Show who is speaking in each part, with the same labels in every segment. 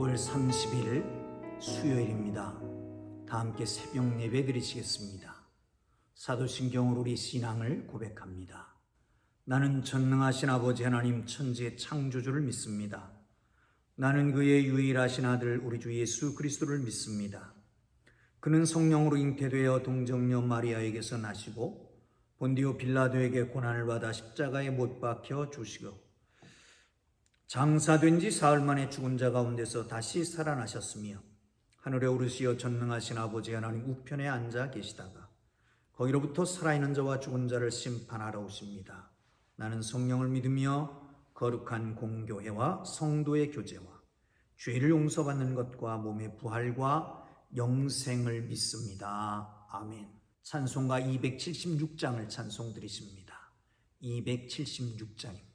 Speaker 1: 5월 30일 수요일입니다. 다 함께 새벽 예배 드리시겠습니다. 사도신경으로 우리 신앙을 고백합니다. 나는 전능하신 아버지 하나님 천지의 창조주를 믿습니다. 나는 그의 유일하신 아들 우리 주 예수 그리스도를 믿습니다. 그는 성령으로 잉태되어 동정녀 마리아에게서 나시고 본디오 빌라도에게 고난을 받아 십자가에 못 박혀 죽으시고 장사된 지 사흘 만에 죽은 자 가운데서 다시 살아나셨으며 하늘에 오르시어 전능하신 아버지 하나님 우편에 앉아 계시다가 거기로부터 살아있는 자와 죽은 자를 심판하러 오십니다. 나는 성령을 믿으며 거룩한 공교회와 성도의 교제와 죄를 용서받는 것과 몸의 부활과 영생을 믿습니다. 아멘. 찬송가 276장을 찬송 드리십니다. 276장입니다.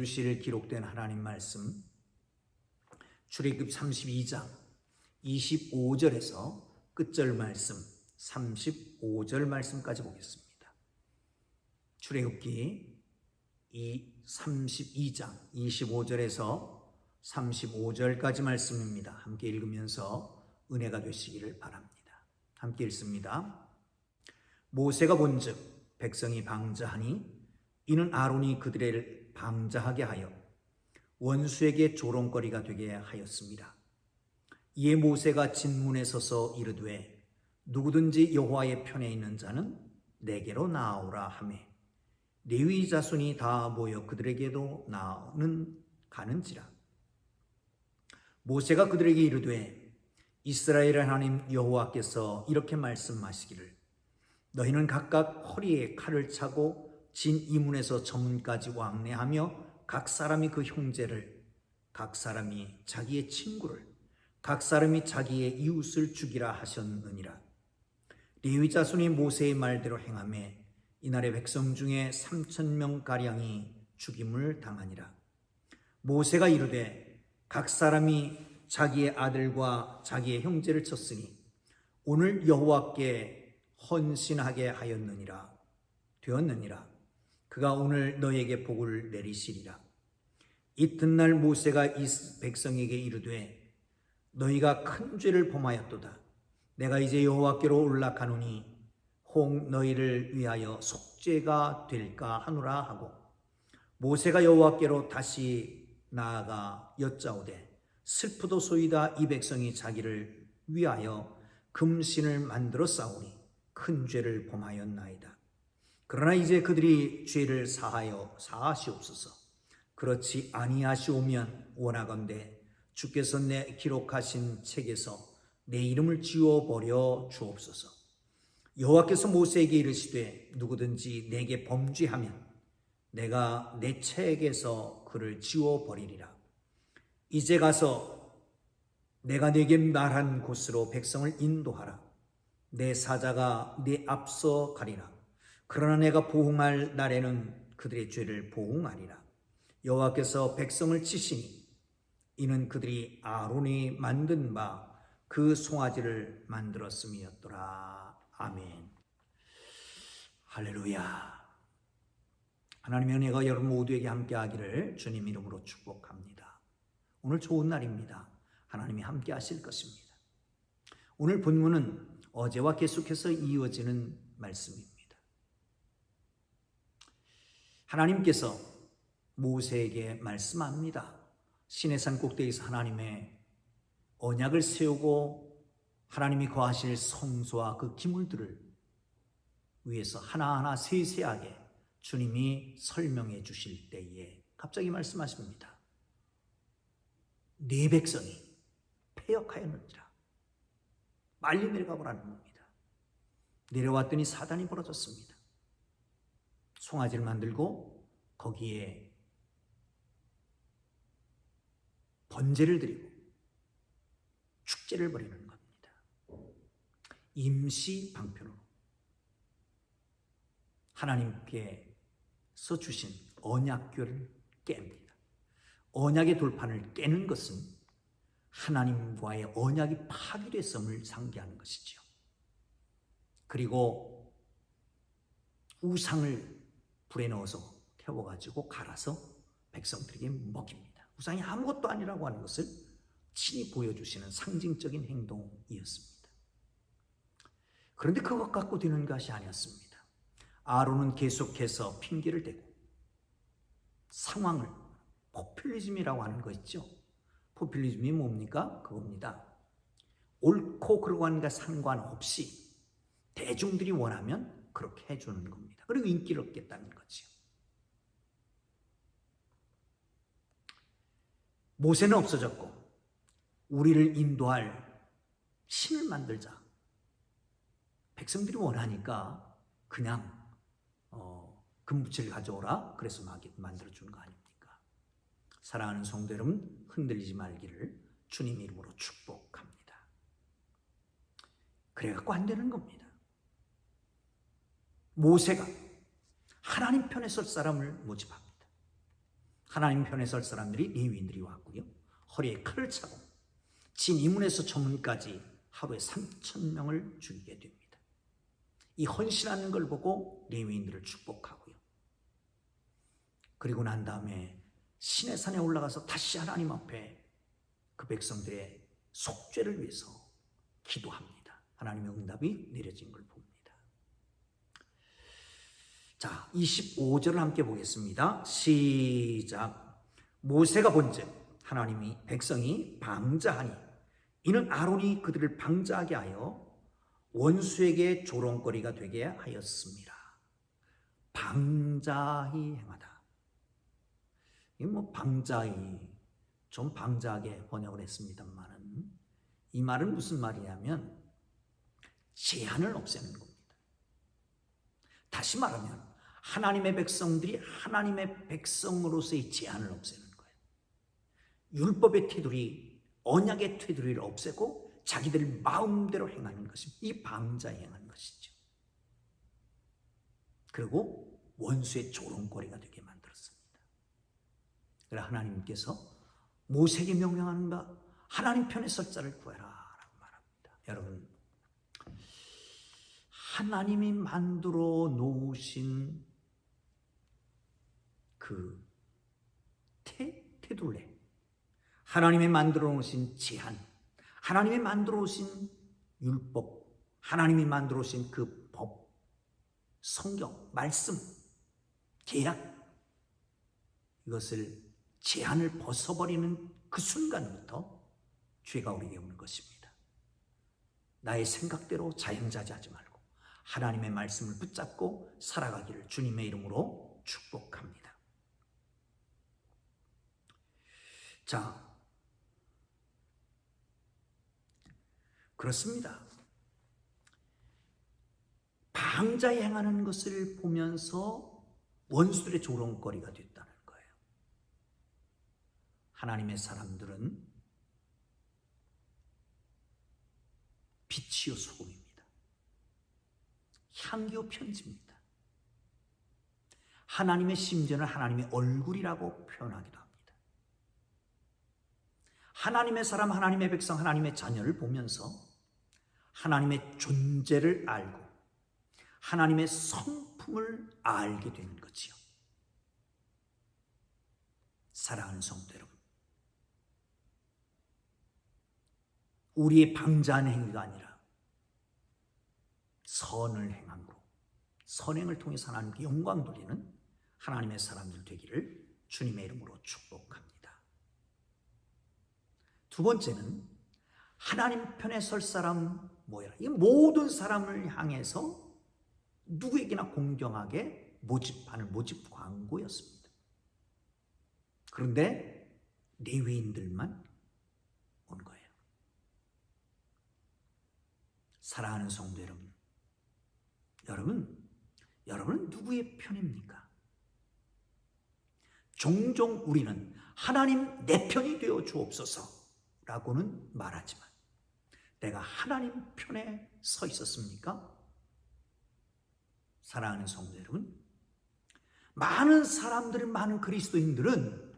Speaker 1: 주실 기록된 하나님 말씀 출애굽 32장 25절에서 끝절 말씀 35절 말씀까지 보겠습니다. 출애굽기 32장 25절에서 35절까지 말씀입니다. 함께 읽으면서 은혜가 되시기를 바랍니다. 함께 읽습니다. 모세가 본즉 백성이 방자하니 이는 아론이 그들을 방자하게 하여 원수에게 조롱거리가 되게 하였습니다. 이에 모세가 진문에 서서 이르되 누구든지 여호와의 편에 있는 자는 내게로 나아오라 하매 레위 자손이 다 모여 그들에게도 나아는 가는지라. 모세가 그들에게 이르되 이스라엘의 하나님 여호와께서 이렇게 말씀하시기를 너희는 각각 허리에 칼을 차고 진 이문에서 저문까지 왕래하며 각 사람이 그 형제를, 각 사람이 자기의 친구를, 각 사람이 자기의 이웃을 죽이라 하셨느니라. 레위 자손이 모세의 말대로 행하매 이날의 백성 중에 3,000명가량이 죽임을 당하니라. 모세가 이르되 각 사람이 자기의 아들과 자기의 형제를 쳤으니 오늘 여호와께 헌신하게 되었느니라. 그가 오늘 너에게 복을 내리시리라. 이튿날 모세가 이 백성에게 이르되 너희가 큰 죄를 범하였도다. 내가 이제 여호와께로 올라가노니 혹 너희를 위하여 속죄가 될까 하노라 하고, 모세가 여호와께로 다시 나아가 여짜오되 슬프도소이다. 이 백성이 자기를 위하여 금신을 만들어 싸우니 큰 죄를 범하였나이다. 그러나 이제 그들이 죄를 사하시옵소서. 그렇지 아니하시오면 원하건대 주께서 내 기록하신 책에서 내 이름을 지워버려 주옵소서. 여호와께서 모세에게 이르시되 누구든지 내게 범죄하면 내가 내 책에서 그를 지워버리리라. 이제 가서 내가 내게 말한 곳으로 백성을 인도하라. 내 사자가 네 앞서 가리라. 그러나 내가 보응할 날에는 그들의 죄를 보응하리라. 여호와께서 백성을 치시니 이는 그들이 아론이 만든 바 그 송아지를 만들었음이었더라. 아멘. 할렐루야. 하나님의 은혜가 여러분 모두에게 함께하기를 주님 이름으로 축복합니다. 오늘 좋은 날입니다. 하나님이 함께 하실 것입니다. 오늘 본문은 어제와 계속해서 이어지는 말씀입니다. 하나님께서 모세에게 말씀합니다. 시내산 꼭대기에서 하나님의 언약을 세우고 하나님이 거하실 성소와 그 기물들을 위해서 하나하나 세세하게 주님이 설명해 주실 때에 갑자기 말씀하십니다. 네 백성이 패역하였느니라. 빨리 내려가 보라는 겁니다. 내려왔더니 사단이 벌어졌습니다. 송아지를 만들고 거기에 번제를 드리고 축제를 벌이는 겁니다. 임시 방편으로 하나님께서 주신 언약궤를 깹니다. 언약의 돌판을 깨는 것은 하나님과의 언약이 파괴됐음을 상기하는 것이죠. 그리고 우상을 불에 넣어서 태워가지고 갈아서 백성들에게 먹입니다. 우상이 아무것도 아니라고 하는 것을 친히 보여주시는 상징적인 행동이었습니다. 그런데 그것 갖고 되는 것이 아니었습니다. 아론은 계속해서 핑계를 대고 상황을, 포퓰리즘이라고 하는 거 있죠. 포퓰리즘이 뭡니까? 그겁니다. 옳고 그러한과 상관없이 대중들이 원하면 그렇게 해주는 겁니다. 그리고 인기를 얻겠다는 거죠. 모세는 없어졌고 우리를 인도할 신을 만들자. 백성들이 원하니까 그냥 금붙이를 가져오라. 그래서 만들어주는 거 아닙니까? 사랑하는 성도 여러분, 흔들리지 말기를 주님 이름으로 축복합니다. 그래갖고 안 되는 겁니다. 모세가 하나님 편에 설 사람을 모집합니다. 하나님 편에 설 사람들이 레위인들이 왔고요. 허리에 칼을 차고 진이문에서 저문까지 하루에 3,000명을 죽이게 됩니다. 이 헌신하는 걸 보고 레위인들을 축복하고요. 그리고 난 다음에 시내산에 올라가서 다시 하나님 앞에 그 백성들의 속죄를 위해서 기도합니다. 하나님의 응답이 내려진 걸 봅니다. 자, 25절을 함께 보겠습니다. 시작. 모세가 본즉 하나님이 백성이 방자하니 이는 아론이 그들을 방자하게 하여 원수에게 조롱거리가 되게 하였습니다. 방자히 행하다. 이 방자히 좀 방자하게 번역을 했습니다만은 이 말은 무슨 말이냐면 제한을 없애는 겁니다. 다시 말하면 하나님의 백성들이 하나님의 백성으로서의 제한을 없애는 거예요. 율법의 테두리, 언약의 테두리를 없애고 자기들 마음대로 행하는 것입니다. 이 방자에 행하는 것이죠. 그리고 원수의 조롱거리가 되게 만들었습니다. 그래서 하나님께서 모세에게 명령하는 바 하나님 편에 설 자를 구해라 라고 말합니다. 여러분, 하나님이 만들어 놓으신 그 테둘레, 하나님이 만들어 놓으신 제한, 하나님이 만들어 놓으신 율법, 하나님이 만들어 놓으신 그 법, 성경, 말씀, 계약, 이것을 제한을 벗어버리는 그 순간부터 죄가 우리에게 오는 것입니다. 나의 생각대로 자영자재하지 말고 하나님의 말씀을 붙잡고 살아가기를 주님의 이름으로 축복합니다. 자, 그렇습니다. 방자에 행하는 것을 보면서 원수들의 조롱거리가 됐다는 거예요. 하나님의 사람들은 빛이요 소금입니다. 향기요 편지입니다. 하나님의 심지어는 하나님의 얼굴이라고 표현하기도 합니다. 하나님의 사람, 하나님의 백성, 하나님의 자녀를 보면서 하나님의 존재를 알고 하나님의 성품을 알게 되는 거지요. 사랑하는 성도 여러분, 우리의 방자한 행위가 아니라 선을 행함으로 선행을 통해서 하나님께 영광 돌리는 하나님의 사람들 되기를 주님의 이름으로 축복합니다. 두 번째는 하나님 편에 설 사람 뭐야? 이 모든 사람을 향해서 누구에게나 공정하게 모집하는 모집 광고였습니다. 그런데 레위인들만 온 거예요. 사랑하는 성도 여러분, 여러분은 누구의 편입니까? 종종 우리는 하나님 내 편이 되어 주옵소서 라고는 말하지만 내가 하나님 편에 서 있었습니까? 사랑하는 성도 여러분, 많은 사람들, 많은 그리스도인들은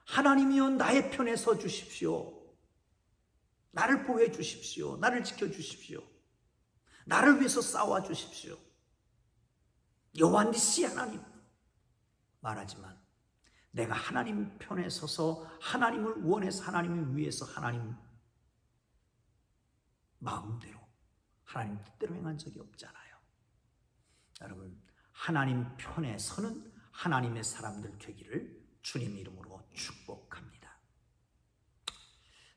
Speaker 1: 하나님이여 나의 편에 서 주십시오, 나를 보호해 주십시오, 나를 지켜주십시오, 나를 위해서 싸워 주십시오, 여호와니시 하나님 말하지만 내가 하나님 편에 서서 하나님을 원해서 하나님을 위해서 하나님 마음대로 하나님 뜻대로 행한 적이 없잖아요. 여러분, 하나님 편에 서는 하나님의 사람들 되기를 주님 이름으로 축복합니다.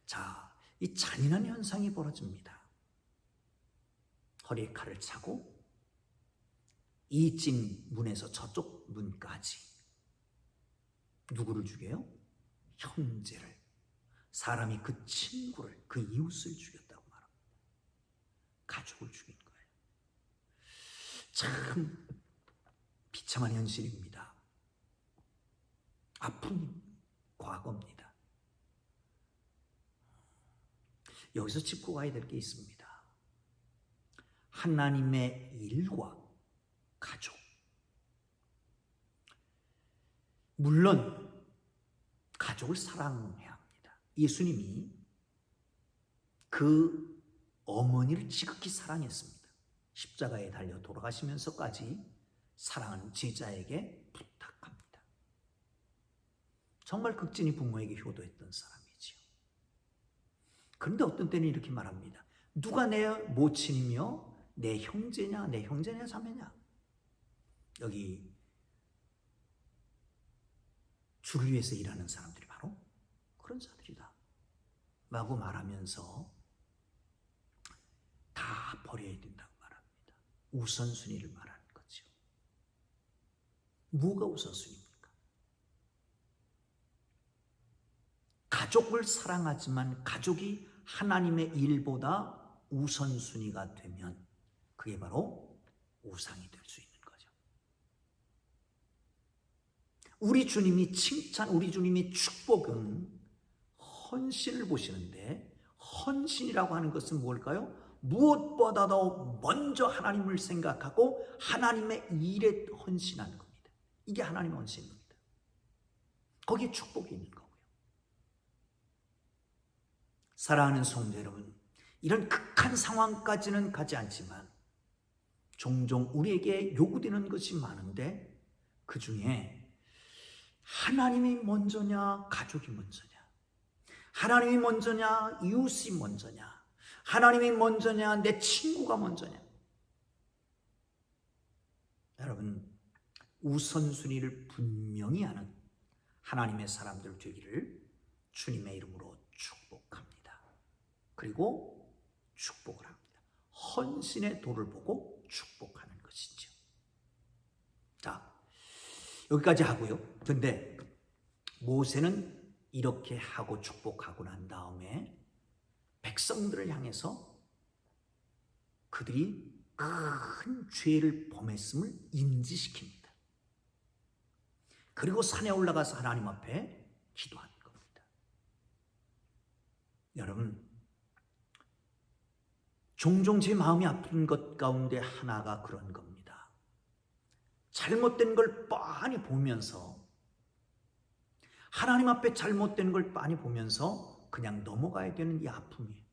Speaker 1: 자, 이 잔인한 현상이 벌어집니다. 허리에 칼을 차고 이진 문에서 저쪽 문까지 누구를 죽여요? 형제를, 사람이 그 친구를, 그 이웃을 죽였다고 말합니다. 가족을 죽인 거예요. 참 비참한 현실입니다. 아픈 과거입니다. 여기서 짚고 가야 될 게 있습니다. 하나님의 일과 가족. 물론 가족을 사랑해야 합니다. 예수님이 그 어머니를 지극히 사랑했습니다. 십자가에 달려 돌아가시면서까지 사랑하는 제자에게 부탁합니다. 정말 극진히 부모에게 효도했던 사람이지요. 그런데 어떤 때는 이렇게 말합니다. 누가 내 모친이며 내 형제냐, 내 형제냐, 자매냐. 여기 주를 위해서 일하는 사람들이 바로 그런 자들이다 라고 말하면서 다 버려야 된다고 말합니다. 우선순위를 말하는 거죠. 뭐가 우선순위입니까? 가족을 사랑하지만 가족이 하나님의 일보다 우선순위가 되면 그게 바로 우상이 될 수 있는 거죠. 우리 주님이 칭찬, 우리 주님이 축복은 헌신을 보시는데, 헌신이라고 하는 것은 뭘까요? 무엇보다도 먼저 하나님을 생각하고 하나님의 일에 헌신하는 겁니다. 이게 하나님의 헌신입니다. 거기에 축복이 있는 거고요. 사랑하는 성도 여러분, 이런 극한 상황까지는 가지 않지만 종종 우리에게 요구되는 것이 많은데 그 중에 하나님이 먼저냐 가족이 먼저냐, 하나님이 먼저냐 이웃이 먼저냐, 하나님이 먼저냐 내 친구가 먼저냐. 여러분, 우선순위를 분명히 하는 하나님의 사람들 되기를 주님의 이름으로 축복합니다. 그리고 축복을 합니다. 헌신의 도를 보고 축복하는 것이죠. 자, 여기까지 하고요. 근데 모세는 이렇게 하고 축복하고 난 다음에 백성들을 향해서 그들이 큰 죄를 범했음을 인지시킵니다. 그리고 산에 올라가서 하나님 앞에 기도하는 겁니다. 여러분, 종종 제 마음이 아픈 것 가운데 하나가 그런 겁니다. 잘못된 걸 뻔히 보면서, 하나님 앞에 잘못된 걸 뻔히 보면서 그냥 넘어가야 되는 이 아픔이에요.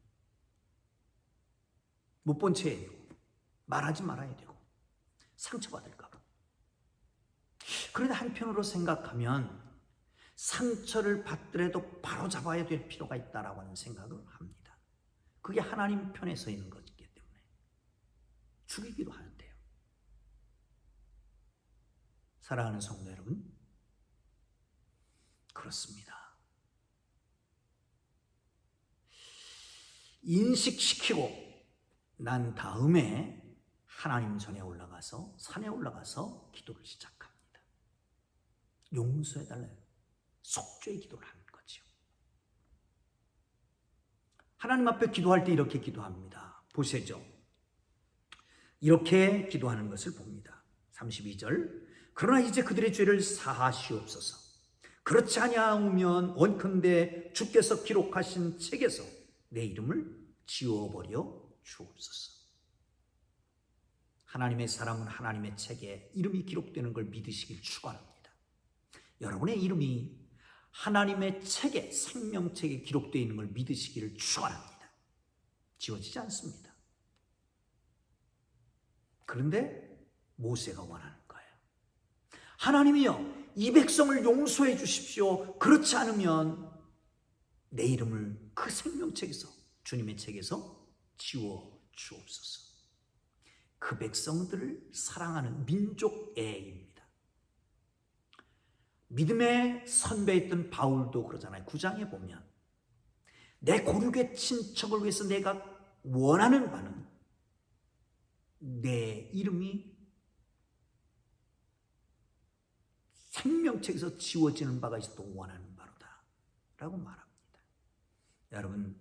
Speaker 1: 못 본 채 해야 되고, 말하지 말아야 되고, 상처받을까 봐. 그런데 한편으로 생각하면 상처를 받더라도 바로 잡아야 될 필요가 있다라고 하는 생각을 합니다. 그게 하나님 편에 서 있는 것이기 때문에 죽이기도 하는데요. 사랑하는 성도 여러분, 그렇습니다. 인식시키고 난 다음에 하나님 전에 올라가서, 산에 올라가서 기도를 시작합니다. 용서해달라요. 속죄의 기도를 하는 거죠. 하나님 앞에 기도할 때 이렇게 기도합니다. 보시죠. 이렇게 기도하는 것을 봅니다. 32절. 그러나 이제 그들의 죄를 사하시옵소서. 그렇지 아니하면 원컨대 주께서 기록하신 책에서 내 이름을 지워버려 주옵소서. 하나님의 사람은 하나님의 책에 이름이 기록되는 걸 믿으시길 축원합니다. 여러분의 이름이 하나님의 책에, 생명책에 기록되어 있는 걸 믿으시기를 축원합니다. 지워지지 않습니다. 그런데 모세가 원하는 거예요. 하나님이여, 이 백성을 용서해 주십시오. 그렇지 않으면 내 이름을 그 생명책에서, 주님의 책에서 지워 주옵소서. 그 백성들을 사랑하는 민족애입니다. 믿음의 선배였던 바울도 그러잖아요. 9장에 보면 내 고륙의 친척을 위해서 내가 원하는 바는 내 이름이 생명책에서 지워지는 바가 있어도 원하는 바로다 라고 말합니다. 여러분,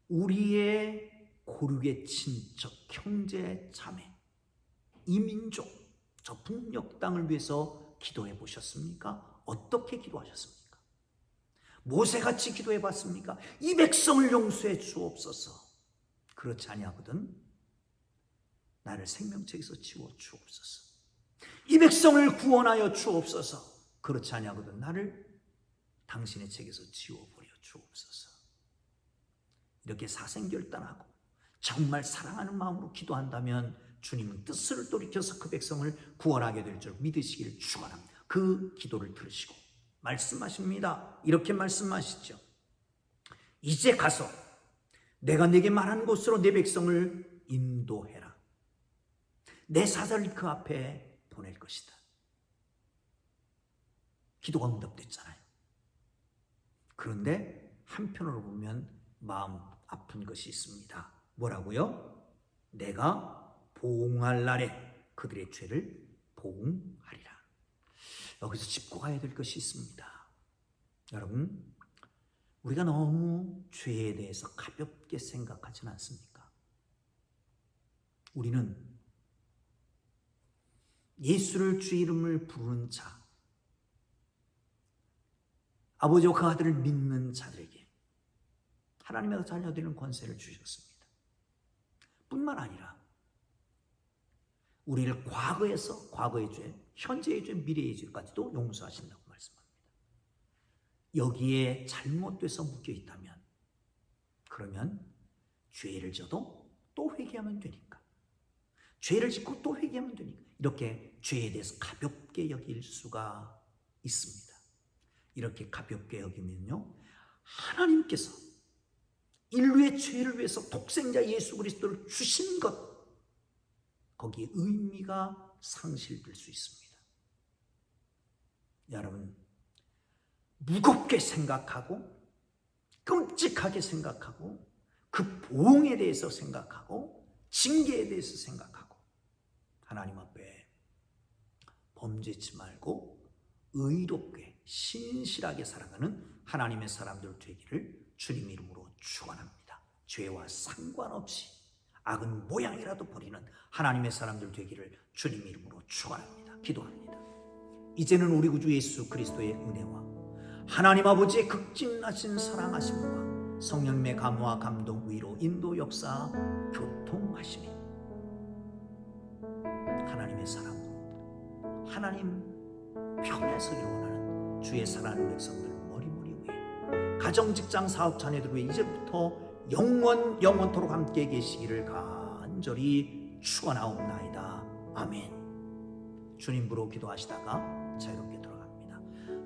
Speaker 1: 우리의 고륙의 친척, 형제, 자매, 이 민족, 저 북녘 땅을 위해서 기도해 보셨습니까? 어떻게 기도하셨습니까? 모세같이 기도해 봤습니까? 이 백성을 용서해 주옵소서. 그렇지 아니하거든 나를 생명책에서 지워 주옵소서. 이 백성을 구원하여 주옵소서. 그렇지 아니하거든 나를 당신의 책에서 지워버려 주옵소서. 이렇게 사생결단하고 정말 사랑하는 마음으로 기도한다면 주님은 뜻을 돌이켜서 그 백성을 구원하게 될 줄 믿으시기를 축원합니다. 그 기도를 들으시고 말씀하십니다. 이렇게 말씀하시죠. 이제 가서 내가 내게 말한 곳으로 내 백성을 인도해라. 내 사자를 그 앞에 보낼 것이다. 기도가 응답됐잖아요. 그런데 한편으로 보면 마음 아픈 것이 있습니다. 뭐라고요? 내가 보응할 날에 그들의 죄를 보응하리라. 여기서 짚고 가야 될 것이 있습니다. 여러분, 우리가 너무 죄에 대해서 가볍게 생각하지는 않습니까? 우리는 예수를 주 이름을 부르는 자, 아버지와 그 아들을 믿는 자들에게 하나님의 자녀되는 권세를 주셨습니다. 뿐만 아니라 우리를 과거에서 과거의 죄, 현재의 죄, 미래의 죄까지도 용서하신다고 말씀합니다. 여기에 잘못돼서 묶여 있다면 그러면 죄를 져도 또 회개하면 되니까. 죄를 짓고 또 회개하면 되니까. 이렇게 죄에 대해서 가볍게 여길 수가 있습니다. 이렇게 가볍게 여기면요, 하나님께서 인류의 죄를 위해서 독생자 예수 그리스도를 주신 것, 거기에 의미가 상실될 수 있습니다. 여러분, 무겁게 생각하고 끔찍하게 생각하고 그 보응에 대해서 생각하고 징계에 대해서 생각하고 하나님 앞에 범죄치 말고 의롭게 신실하게 살아가는 하나님의 사람들 되기를 주님 이름으로 축원합니다. 죄와 상관없이 악은 모양이라도 버리는 하나님의 사람들 되기를 주님 이름으로 축원합니다. 기도합니다. 이제는 우리 구주 예수 그리스도의 은혜와 하나님 아버지의 극진하신 사랑하심과 성령님의 감화 감동 위로 인도 역사 교통하심이 하나님의 사랑으로 하나님 편에서 일어나는 주의 사랑하는 백성들 머리머리 위에 가정 직장 사업 자녀들 위해 이제부터 영원토록 함께 계시기를 간절히 축원하옵나이다. 아멘. 주님 부로 기도하시다가 자유롭게 들어갑니다.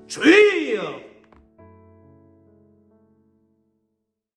Speaker 1: 주여